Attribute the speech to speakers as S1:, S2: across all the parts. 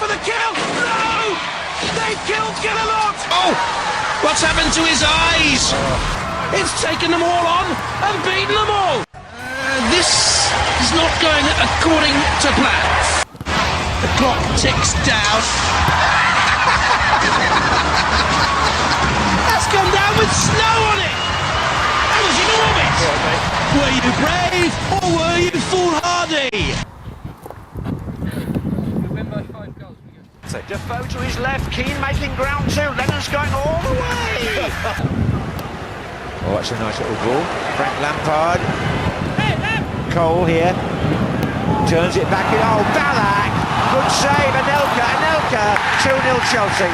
S1: for the kill! No! They've killed Guillemot!
S2: Oh! What's happened to his eyes? It's taken them all on and beaten them all! This is not going according to plan. The clock ticks down. That's come down with snow on it! That was enormous! Were you brave or were you foolhardy?
S1: Defoe to his left, Keane making ground too. Lennon's going all the way.
S3: Oh, that's a nice little ball. Frank Lampard. Cole here. Turns it back in. Oh, Ballack. Good save. Anelka. 2-0 Chelsea.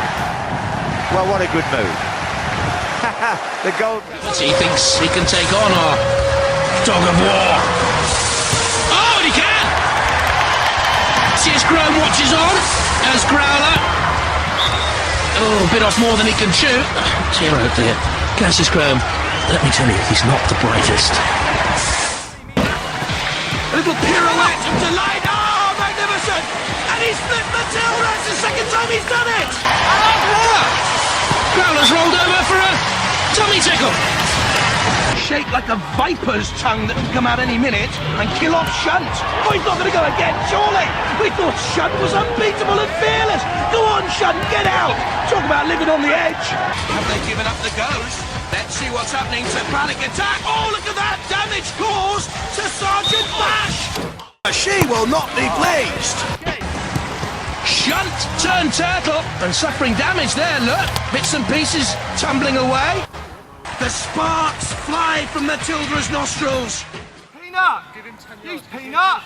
S3: Well, what a good move. The goal.
S2: He thinks he can take on our dog of war. Oh, and he can! CS Chrome watches on as Growler. Oh, a bit off more than he can chew. Dear, oh dear. Cassius Chrome, let me tell you, he's not the brightest.
S1: A little pirouette of delight. Oh, magnificent! And he's flipped Matilda. That's the second time he's done it.
S2: Growler's rolled over for a tummy tickle.
S1: Shaped like a viper's tongue that can come out any minute and kill off Shunt. Oh, he's not going to go again, surely. We thought Shunt was unbeatable and fearless. Go on, Shunt, get out. Talk about living on the edge.
S2: Have they given up the ghost? Let's see what's happening to Panic Attack. Oh, look at that damage caused to Sergeant Bash.
S1: She will not be pleased.
S2: Shunt turned turtle and suffering damage there, look. Bits and pieces tumbling away.
S1: The sparks fly from Matilda's nostrils.
S4: Peanut! Give him 10 yards. Peanut!